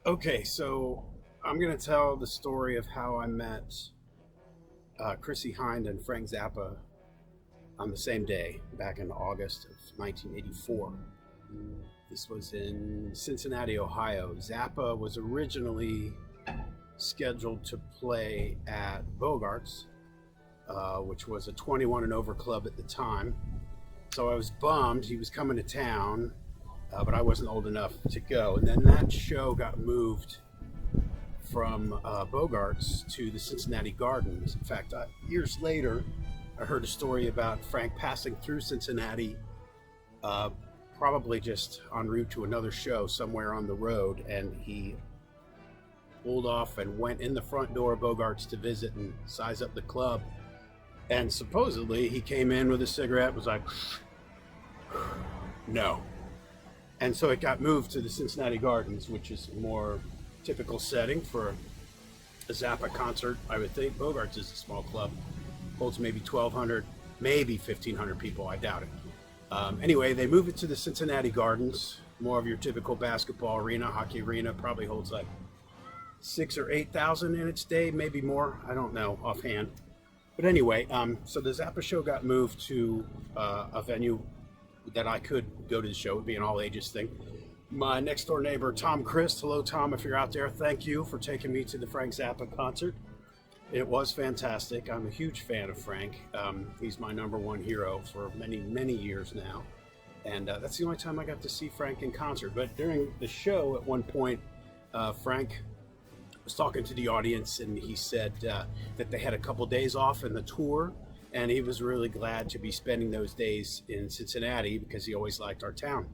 Okay, so I'm going to tell the story of how I met Chrissie, Hynde and Frank Zappa on the same day back in August of 1984. This was in Cincinnati, Ohio. Zappa was originally scheduled to play at Bogart's, which was a 21 and over club at the time. So I was bummed he was coming to town, but I wasn't old enough to go. And then that show got moved from Bogart's to the Cincinnati Gardens. In fact, years later, I heard a story about Frank passing through Cincinnati, probably just en route to another show somewhere on the road, and he pulled off and went in the front door of Bogart's to visit and size up the club. And supposedly he came in with a cigarette, was like, no. And so it got moved to the Cincinnati Gardens, which is a more typical setting for a Zappa concert. I would think Bogart's is a small club, holds maybe 1,200, maybe 1,500 people. I doubt it. Anyway, they moved it to the Cincinnati Gardens, more of your typical basketball arena, hockey arena. Probably holds like 6,000 or 8,000 in its day, maybe more. I don't know offhand. But anyway, so the Zappa show got moved to a venue that I could go to the show. It would be an all ages thing. My next door neighbor, Tom Christ. Hello, Tom, if you're out there. Thank you for taking me to the Frank Zappa concert. It was fantastic. I'm a huge fan of Frank. He's my number one hero for many, many years now. And that's the only time I got to see Frank in concert. But during the show, at one point, Frank was talking to the audience, and he said that they had a couple days off in the tour, and he was really glad to be spending those days in Cincinnati because he always liked our town.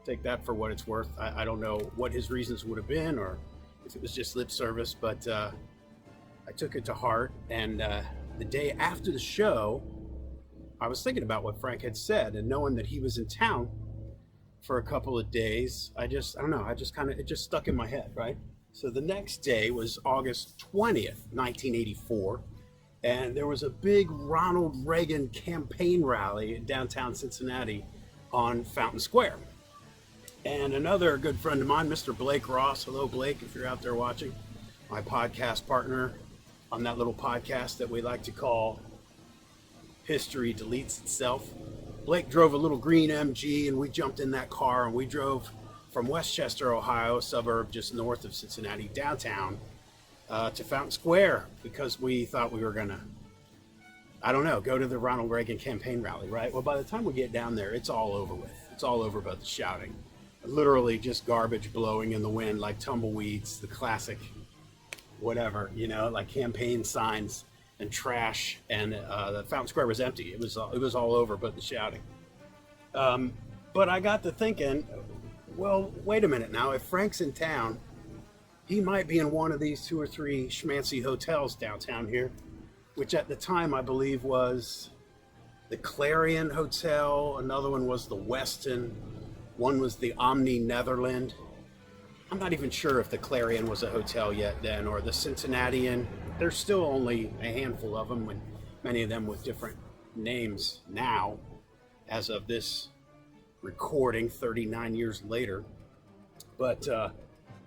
Take that for what it's worth. I don't know what his reasons would have been, or if it was just lip service, but I took it to heart. And the day after the show, I was thinking about what Frank had said, and knowing that he was in town for a couple of days, I don't know, it just stuck in my head, right? So the next day was August 20th, 1984, and there was a big Ronald Reagan campaign rally in downtown Cincinnati on Fountain Square. And another good friend of mine, Mr. Blake Ross, hello Blake, if you're out there watching, my podcast partner on that little podcast that we like to call History Deletes Itself. Blake drove a little green MG, and we jumped in that car and we drove from Westchester, Ohio, a suburb just north of Cincinnati, downtown, to Fountain Square, because we thought we were gonna, go to the Ronald Reagan campaign rally, right? Well, by the time we get down there, it's all over with. It's all over but the shouting. Literally just garbage blowing in the wind like tumbleweeds, the classic whatever, like campaign signs and trash, and the Fountain Square was empty. It was all over but the shouting. But I got to thinking, well, wait a minute now. If Frank's in town, he might be in one of these 2 or 3 schmancy hotels downtown here, which at the time I believe was the Clarion Hotel. Another one was the Westin. One was the Omni Netherland. I'm not even sure if the Clarion was a hotel yet then, or the Cincinnatian. There's still only a handful of them, and many of them with different names now, as of this recording 39 years later. But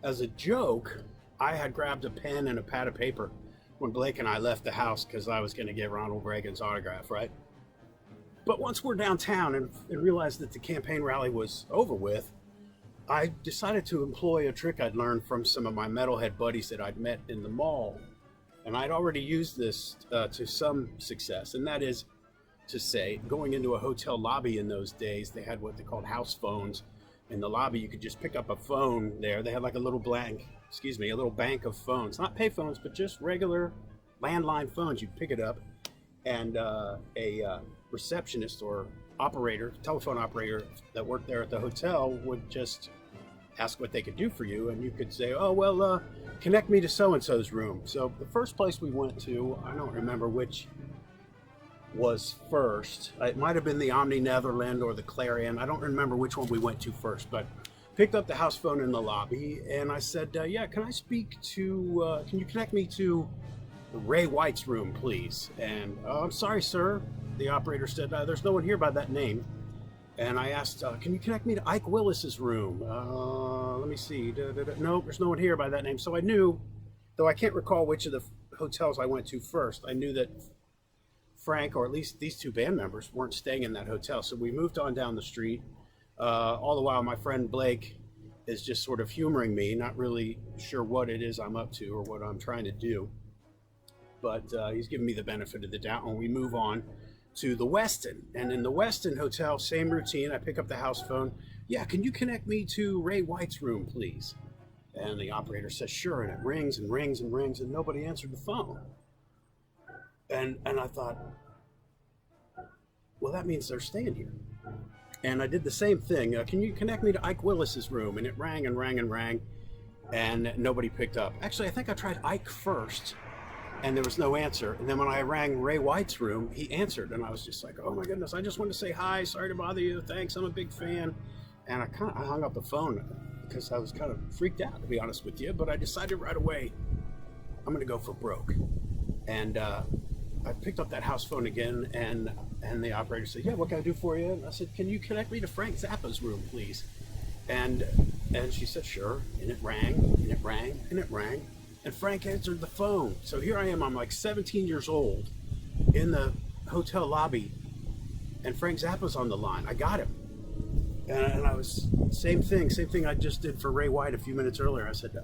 as a joke, I had grabbed a pen and a pad of paper when Blake and I left the house because I was going to get Ronald Reagan's autograph, right? But once we're downtown and realized that the campaign rally was over with, I decided to employ a trick I'd learned from some of my metalhead buddies that I'd met in the mall. And I'd already used this to some success, and that is to say, going into a hotel lobby in those days, they had what they called house phones. In the lobby, you could just pick up a phone there. They had like a little bank of phones. Not pay phones, but just regular landline phones. You'd pick it up, and a receptionist or telephone operator that worked there at the hotel would just ask what they could do for you, and you could say, oh, well, connect me to so-and-so's room. So the first place we went to, I don't remember which was first. It might have been the Omni Netherland or the Clarion. I don't remember which one we went to first, but picked up the house phone in the lobby, and I said, can you connect me to Ray White's room, please? And I'm sorry, sir, the operator said, there's no one here by that name. And I asked, can you connect me to Ike Willis's room? Let me see. No, there's no one here by that name. So I knew, though I can't recall which of the hotels I went to first, I knew that Frank, or at least these two band members, weren't staying in that hotel. So we moved on down the street. All the while, my friend Blake is just sort of humoring me, not really sure what it is I'm up to or what I'm trying to do. But he's giving me the benefit of the doubt, and we move on to the Westin. And in the Westin Hotel, same routine. I pick up the house phone. Yeah, can you connect me to Ray White's room, please? And the operator says, sure. And it rings and rings and rings, and nobody answered the phone. And I thought, well, that means they're staying here. And I did the same thing. Can you connect me to Ike Willis's room? And it rang and rang and rang, and nobody picked up. Actually, I think I tried Ike first, and there was no answer. And then when I rang Ray White's room, he answered, and I was just like, oh my goodness, I just wanted to say hi, sorry to bother you, thanks, I'm a big fan. And I hung up the phone because I was kind of freaked out, to be honest with you, but I decided right away, I'm gonna go for broke. And I picked up that house phone again, and the operator said, yeah, what can I do for you? And I said, can you connect me to Frank Zappa's room, please? And she said, sure. And it rang, and it rang, and it rang. And Frank answered the phone. So here I am, I'm like 17 years old in the hotel lobby, and Frank Zappa's on the line. I got him. And I was, same thing I just did for Ray White a few minutes earlier. I said,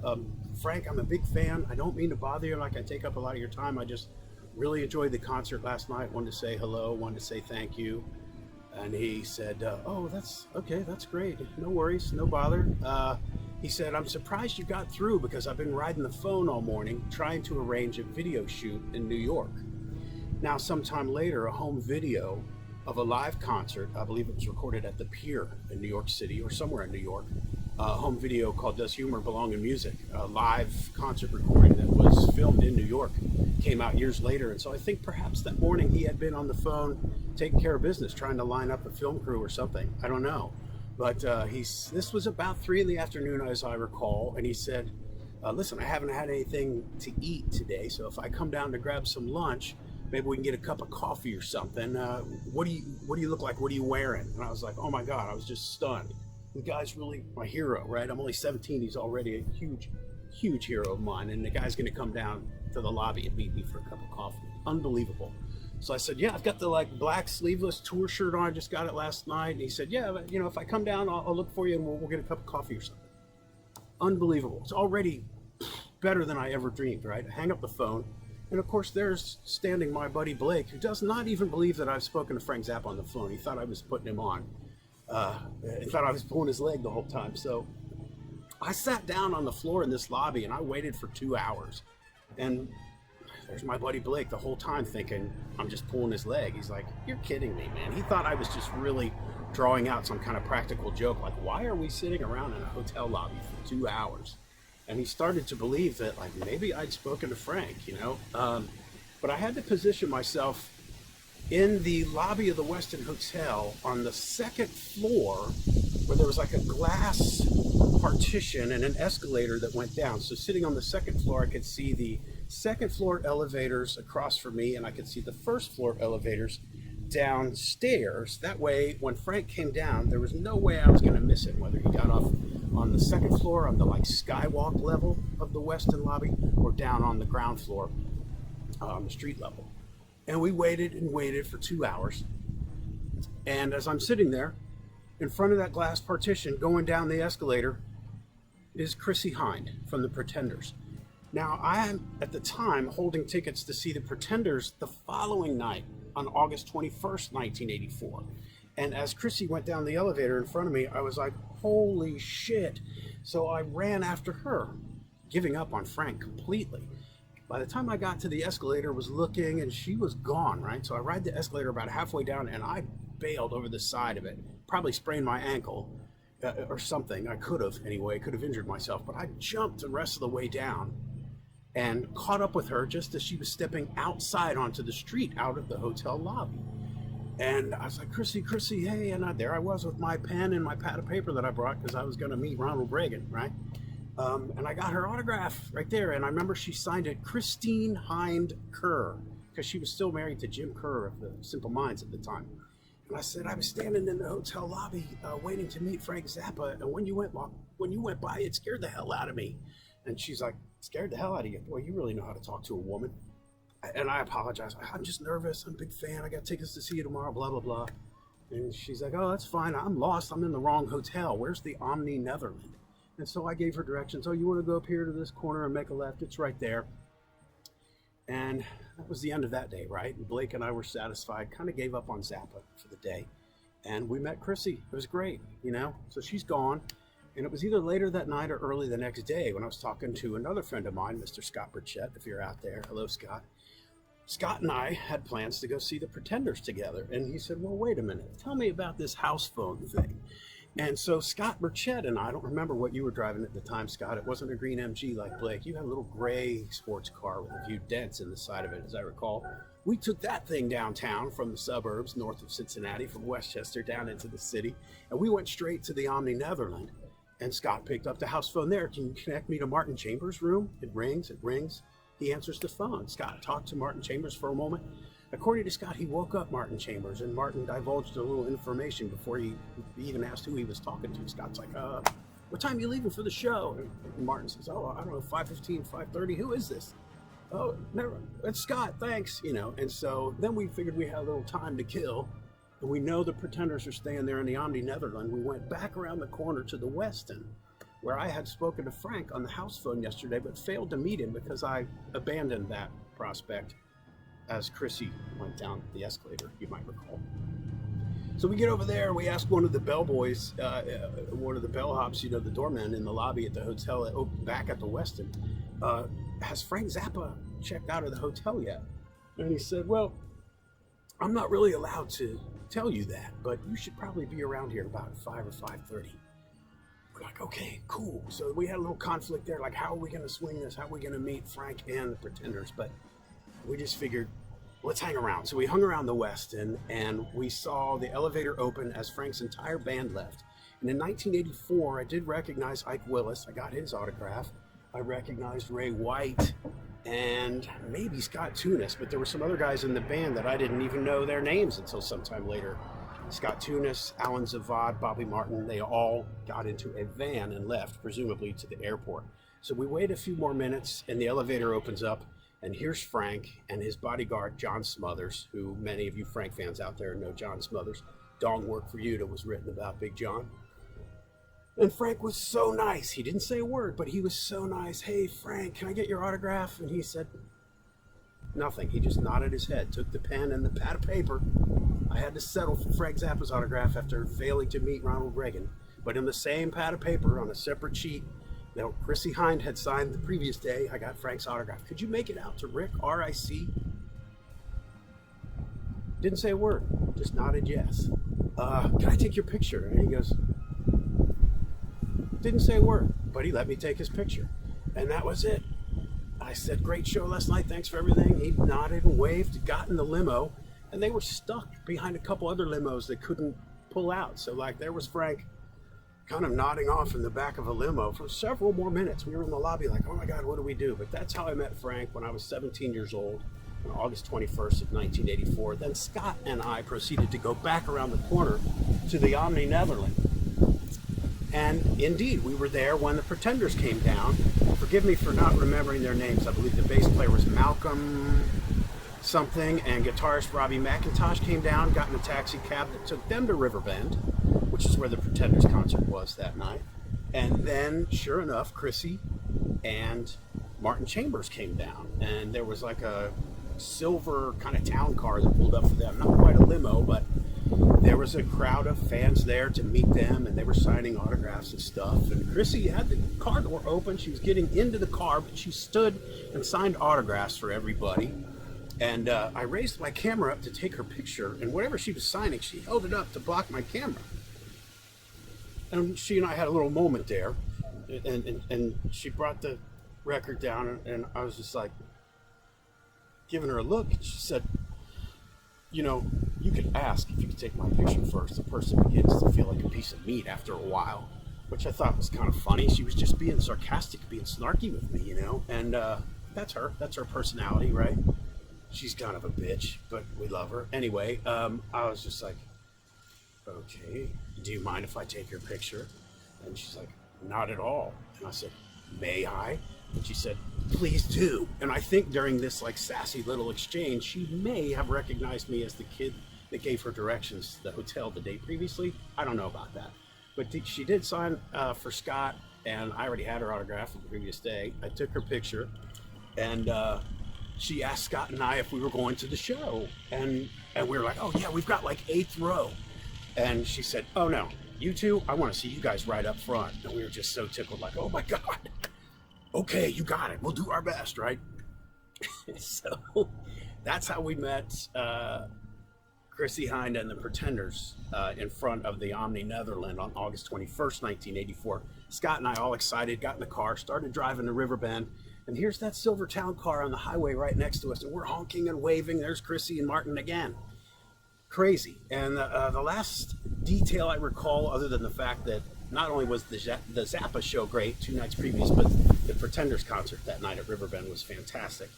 Frank, I'm a big fan. I don't mean to bother you like I take up a lot of your time. I just really enjoyed the concert last night. Wanted to say hello, wanted to say thank you. And he said, oh, that's okay, that's great. No worries, no bother. He said, I'm surprised you got through because I've been riding the phone all morning trying to arrange a video shoot in New York. Now, sometime later, a home video of a live concert, I believe it was recorded at the Pier in New York City or somewhere in New York, a home video called Does Humor Belong in Music? A live concert recording that was filmed in New York, came out years later. And so I think perhaps that morning he had been on the phone taking care of business, trying to line up a film crew or something. I don't know. But this was about 3 in the afternoon, as I recall, and he said, listen, I haven't had anything to eat today, so if I come down to grab some lunch, maybe we can get a cup of coffee or something. What do you look like? What are you wearing? And I was like, oh my God, I was just stunned. The guy's really my hero, right? I'm only 17. He's already a huge hero of mine. And the guy's going to come down to the lobby and meet me for a cup of coffee. Unbelievable. So I said, yeah, I've got the black sleeveless tour shirt on. I just got it last night. And he said, yeah, but, if I come down, I'll look for you and we'll get a cup of coffee or something. Unbelievable. It's already better than I ever dreamed, right? I hang up the phone. And of course, there's standing my buddy Blake, who does not even believe that I've spoken to Frank Zappa on the phone. He thought I was putting him on. He thought I was pulling his leg the whole time. So I sat down on the floor in this lobby and I waited for 2 hours. And there's my buddy Blake the whole time thinking I'm just pulling his leg. He's like, you're kidding me, man. He thought I was just really drawing out some kind of practical joke. Like, why are we sitting around in a hotel lobby for 2 hours? And he started to believe that, maybe I'd spoken to Frank, But I had to position myself in the lobby of the Westin Hotel on the second floor, where there was a glass partition and an escalator that went down. So sitting on the second floor, I could see the second floor elevators across from me, and I could see the first floor elevators downstairs. That way, when Frank came down, there was no way I was going to miss him, whether he got off on the second floor on the skywalk level of the Westin lobby or down on the ground floor on the street level. And we waited and waited for 2 hours. And as I'm sitting there in front of that glass partition going down the escalator is Chrissie Hynde from the Pretenders. Now, I am at the time holding tickets to see the Pretenders the following night on August 21st, 1984. And as Chrissie went down the elevator in front of me, I was like, holy shit. So I ran after her, giving up on Frank completely. By the time I got to the escalator, was looking, and she was gone, right? So I ride the escalator about halfway down, and I bailed over the side of it. Probably sprained my ankle or something. I could have, anyway. Could have injured myself. But I jumped the rest of the way down and caught up with her just as she was stepping outside onto the street out of the hotel lobby. And I was like, Chrissie, hey. And there I was with my pen and my pad of paper that I brought because I was going to meet Ronald Reagan, right? And I got her autograph right there. And I remember she signed it Christine Hynde Kerr, because she was still married to Jim Kerr of the Simple Minds at the time. And I said, I was standing in the hotel lobby waiting to meet Frank Zappa, and when you went by, it scared the hell out of me. And she's like, scared the hell out of you? Boy, you really know how to talk to a woman. And I apologize. I'm just nervous. I'm a big fan. I got tickets to see you tomorrow, blah, blah, blah. And she's like, oh, that's fine. I'm lost. I'm in the wrong hotel. Where's the Omni Netherland? And so I gave her directions. Oh, you want to go up here to this corner and make a left? It's right there. And that was the end of that day, right? And Blake and I were satisfied, kind of gave up on Zappa for the day. And we met Chrissie. It was great, you know? So she's gone. And it was either later that night or early the next day when I was talking to another friend of mine, Mr. Scott Burchett, if you're out there. Hello, Scott. Scott and I had plans to go see the Pretenders together. And he said, well, wait a minute. Tell me about this house phone thing. And so Scott Burchett and I don't remember what you were driving at the time, Scott. It wasn't a green MG like Blake. You had a little gray sports car with a few dents in the side of it, as I recall. We took that thing downtown from the suburbs north of Cincinnati, from Westchester down into the city. And we went straight to the Omni Netherland. And Scott picked up the house phone there. Can you connect me to Martin Chambers' room? It rings, it rings. He answers the phone. Scott talked to Martin Chambers for a moment. According to Scott, he woke up Martin Chambers, and Martin divulged a little information before he even asked who he was talking to. Scott's like, what time are you leaving for the show? And Martin says, oh, I don't know, 5:15, 5:30. Who is this? Oh, never. It's Scott, thanks. You know, and so then we figured we had a little time to kill, and we know the Pretenders are staying there in the Omni Netherland. We went back around the corner to the Westin, where I had spoken to Frank on the house phone yesterday, but failed to meet him because I abandoned that prospect as Chrissie went down the escalator, you might recall. So we get over there, we ask one of the bellboys, one of the bellhops, you know, the doorman in the lobby at the hotel, back at the Westin, has Frank Zappa checked out of the hotel yet? And he said, well, I'm not really allowed to tell you that, but you should probably be around here about 5 or 5:30. We're like, okay, cool. So we had a little conflict there, like, how are we going to swing this? How are we going to meet Frank and the Pretenders? But we just figured, let's hang around. So we hung around the Westin, and we saw the elevator open as Frank's entire band left. And in 1984, I did recognize Ike Willis. I got his autograph. I recognized Ray White and maybe Scott Tunis, but there were some other guys in the band that I didn't even know their names until sometime later. Scott Tunis, Alan Zavad, Bobby Martin, they all got into a van and left, presumably to the airport. So we wait a few more minutes, and the elevator opens up, and here's Frank and his bodyguard, John Smothers, who many of you Frank fans out there know John Smothers. Dong Work for You that was written about Big John. And Frank was so nice. He didn't say a word, but he was so nice. Hey, Frank, can I get your autograph? And he said nothing. He just nodded his head, took the pen and the pad of paper. I had to settle for Frank Zappa's autograph after failing to meet Ronald Reagan. But in the same pad of paper on a separate sheet that Chrissie Hynde had signed the previous day, I got Frank's autograph. Could you make it out to Rick, R-I-C? Didn't say a word, just nodded yes. Can I take your picture? And he goes, didn't say a word, but he let me take his picture. And that was it. I said, great show last night, thanks for everything. He nodded and waved, got in the limo, and they were stuck behind a couple other limos that couldn't pull out. So like there was Frank kind of nodding off in the back of a limo for several more minutes. We were in the lobby like, oh my God, what do we do? But that's how I met Frank when I was 17 years old on August 21st of 1984. Then Scott and I proceeded to go back around the corner to the Omni Netherland. And indeed, we were there when the Pretenders came down. Forgive me for not remembering their names. I believe the bass player was Malcolm something, and guitarist Robbie McIntosh came down, got in a taxi cab that took them to Riverbend, which is where the Pretenders concert was that night. And then, sure enough, Chrissie and Martin Chambers came down, and there was like a silver kind of town car that pulled up for them. Not quite a limo, but there was a crowd of fans there to meet them, and they were signing autographs and stuff. And Chrissie had the car door open. She was getting into the car, but she stood and signed autographs for everybody. And I raised my camera up to take her picture, and whatever she was signing, she held it up to block my camera. And she and I had a little moment there, and she brought the record down, and I was just like giving her a look. And she said, you know, you could ask if you could take my picture first. The person begins to feel like a piece of meat after a while, which I thought was kind of funny. She was just being sarcastic, being snarky with me, you know, and that's her. That's her personality, right? She's kind of a bitch, but we love her. Anyway, I was just like, okay, do you mind if I take your picture? And she's like, not at all. And I said, may I? And she said, please do. And I think during this like sassy little exchange, she may have recognized me as the kid that gave her directions to the hotel the day previously. I don't know about that. But she did sign for Scott, and I already had her autograph the previous day. I took her picture, and she asked Scott and I if we were going to the show. And we were like, oh yeah, we've got like 8th row. And she said, oh no, you two, I want to see you guys right up front. And we were just so tickled, like, oh my God. Okay, you got it. We'll do our best, right? So that's how we met Chrissie, Hynde, and the Pretenders in front of the Omni Netherland on August 21st, 1984. Scott and I, all excited, got in the car, started driving to Riverbend, and here's that silver town car on the highway right next to us, and we're honking and waving. There's Chrissie and Martin again. Crazy. And the last detail I recall, other than the fact that not only was the Zappa show great 2 nights previous, but the Pretenders concert that night at Riverbend was fantastic.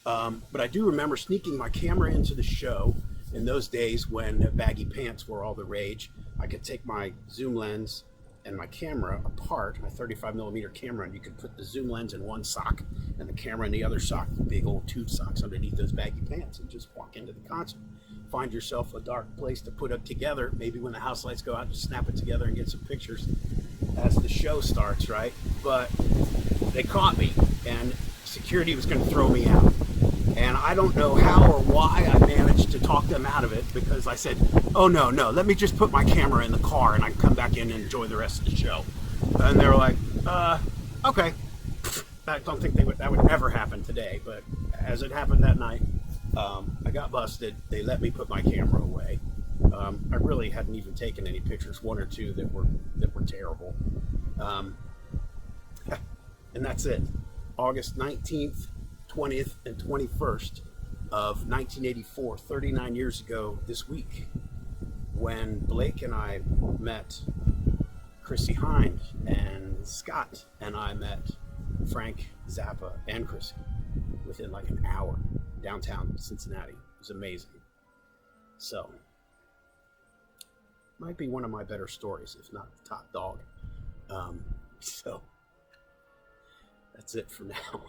But I do remember sneaking my camera into the show in those days when baggy pants were all the rage. I could take my zoom lens and my camera apart, my 35mm camera, and you could put the zoom lens in one sock and the camera in the other sock, big old tube socks underneath those baggy pants, and just walk into the concert. Find yourself a dark place to put it together. Maybe when the house lights go out, just snap it together and get some pictures as the show starts, right? But they caught me, and security was going to throw me out. And I don't know how or why I managed to talk them out of it, because I said, oh no, let me just put my camera in the car and I can come back in and enjoy the rest of the show. And they were like, okay. I don't think that would ever happen today, but as it happened that night, I got busted. They let me put my camera away. I really hadn't even taken any pictures, 1 or 2 that were terrible. And that's it. August 19th, 20th, and 21st of 1984, 39 years ago this week, when Blake and I met Chrissie Hynde, and Scott and I met Frank Zappa and Chrissie within like an hour downtown Cincinnati. It was amazing. So, might be one of my better stories, if not the top dog. So, that's it for now.